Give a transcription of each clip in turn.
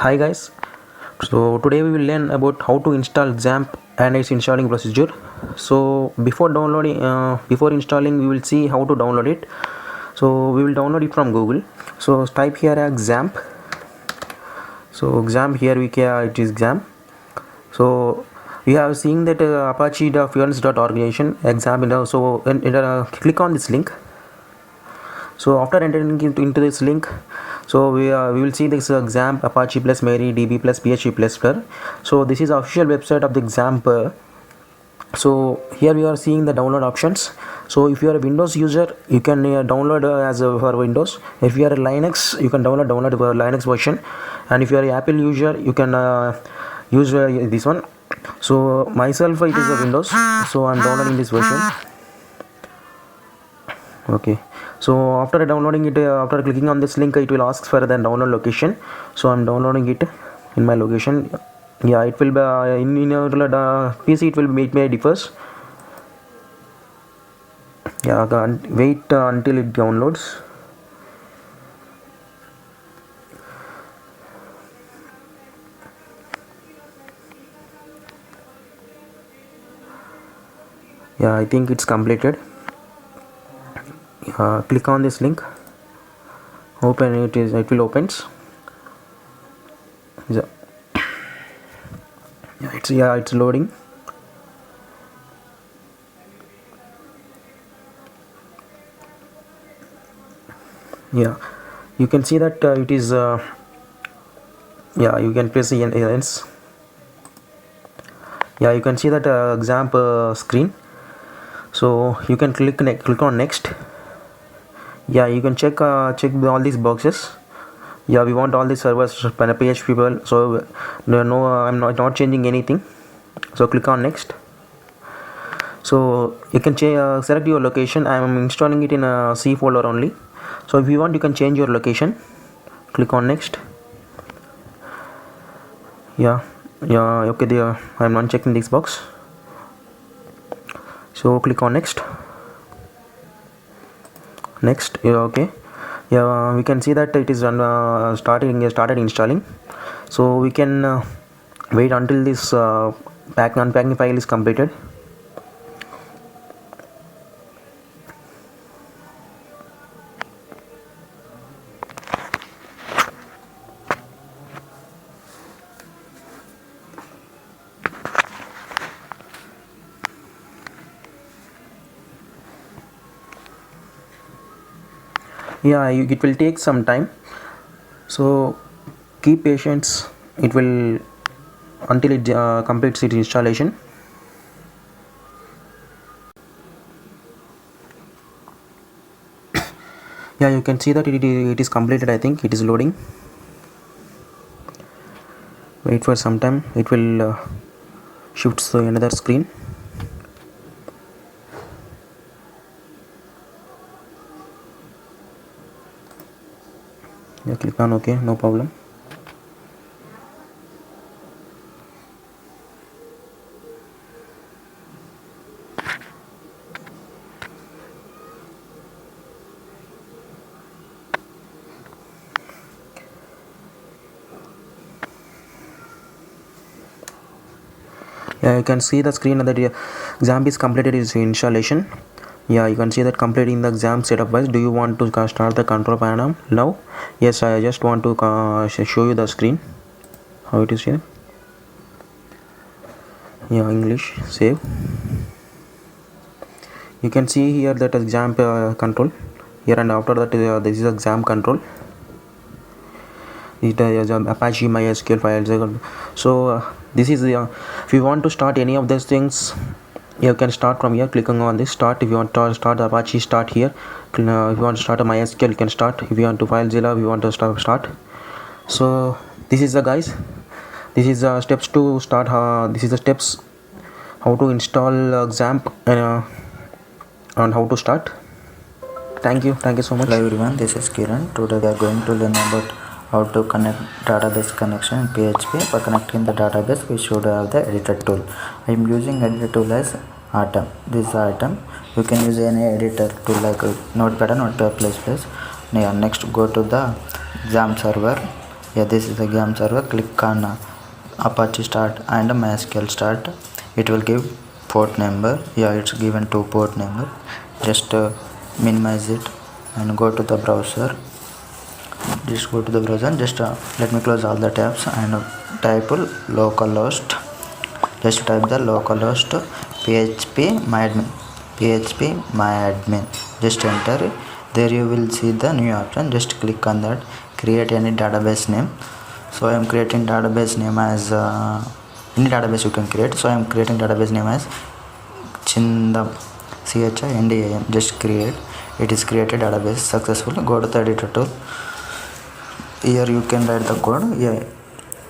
Hi guys, so today we will learn about how to install XAMPP and its installing procedure. So before installing, we will see how to download it. So we will download it from Google. So type here XAMPP. So XAMPP here it is XAMPP. So we have seen that Apache organization XAMPP. So click on this link. So after entering into this link, so we will see this XAMPP Apache plus MariaDB plus PHP plus. So this is the official website of the XAMPP. So here we are seeing the download options. So if you are a Windows user, you can download as for Windows. If you are a Linux, you can download for Linux version, and if you are an Apple user, you can use this one. So myself, it is a Windows, so I'm downloading this version. Okay, so after downloading it, after clicking on this link, it will ask for the download location. So I'm downloading it in my location. Yeah, it will be in your PC, it will be made differs. Yeah, wait until it downloads. Yeah, I think it's completed. Click on this link, open it, it will opens. It's loading. Yeah, you can see that it is you can press the ends. Yeah, you can see that XAMPP screen. So you can click on next. Yeah, you can check all these boxes. Yeah, we want all these servers PHP people. So no, I'm not changing anything. So click on next. So you can select your location. I am installing it in a C folder only. So if you want, you can change your location. Click on next. Yeah, okay, there I'm not checking this box. So click on next. Okay. Yeah, we can see that it is started installing. So we can wait until this unpacking file is completed. Yeah, it will take some time, so keep patience. It will until it completes its installation. Yeah, you can see that it is completed. I think it is loading. Wait for some time. It will shift to another screen. Yeah, click on OK, no problem. Yeah, you can see the screen that XAMPP is completed its installation. Yeah, you can see that completing the XAMPP setup wise. Do you want to start the control panel now? Yes, I just want to show you the screen how it is here. Yeah, English, save. You can see here that XAMPP control here, and after that this is XAMPP control. It is Apache MySQL files. So this is if you want to start any of these things, you can start from here, clicking on this start. If you want to start Apache, start here. If you want to start a MySQL, you can start. If you want to FileZilla, if you want to start. So this is the guys, this is the steps to start. This is the steps how to install XAMPP and how to start. Thank you so much. Hello everyone, this is Kiran. Today we are going to learn about how to connect database connection in PHP. For connecting the database, we should have the editor tool. I am using editor tool as Atom. This is Atom. You can use any editor tool like Notepad or Notepad++. Next, go to the XAMPP server. Yeah, this is the XAMPP server. Click on Apache start and MySQL start. It will give port number. Yeah, it's given 2 port number. Just minimize it and go to the browser. Just go to the browser. Just let me close all the tabs and type localhost. Just type the localhost php myadmin. Just enter it. There you will see the new option. Just click on that. Create any database name. So I am creating database name as any database you can create. So I am creating database name as Chindam, CHINDAM. Just create. It is created database successfully. Go to the editor tool. Here you can write the code. Yeah,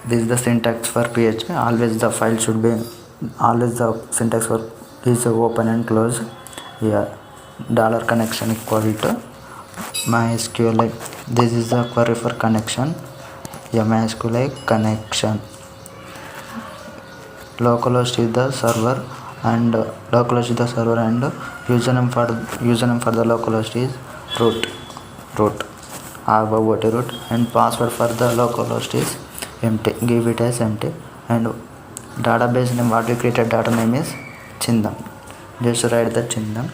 this is the syntax for PHP. Always the syntax for is open and close. Yeah, $connection equal to MySQL. This is the query for connection. Yeah, MySQL connection. Localhost is the server and username for the localhost is root and password for the localhost is empty. Give it as empty. And database name, what we created data name is Chindam. Just write the Chindam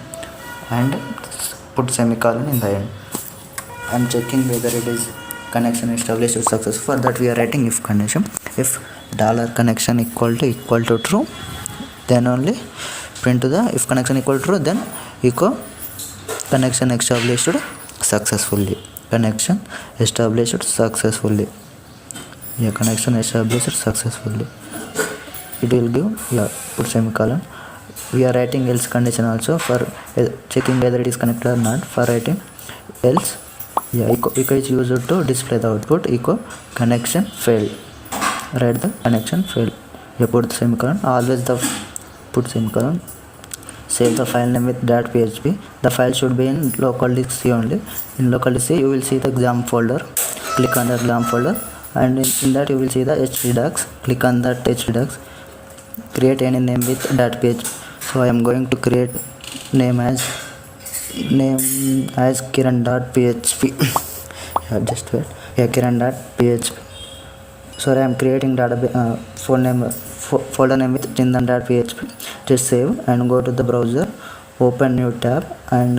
and put semicolon in the end. I am checking whether it is connection established with success. For that we are writing if condition. If $connection equal to true, then only print to the if connection equal to true, then echo connection established successfully. Connection established successfully. Yeah, connection established successfully. It will give, yeah, put semicolon. We are writing else condition also for checking whether it is connected or not. For writing else, yeah, echo is used to display the output. Echo connection failed. Write the connection failed. You put the semicolon. Always put semicolon. Save the file name with .php. The file should be in local disk C only. In local disk C you will see the XAMPP folder. Click on that XAMPP folder and in that you will see the htdocs. Click on that htdocs. Create any name with .php. So I am going to create name as Kiran.php. Yeah, just wait. Yeah, Kiran.php. Sorry, I am creating database folder name with Chindan.php. Just save and go to the browser, open new tab and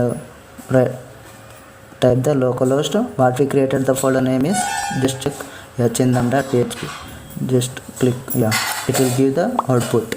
type the localhost. What we created the folder name is, just check, yeah, Chindan.php. Just click, yeah, it will give the output.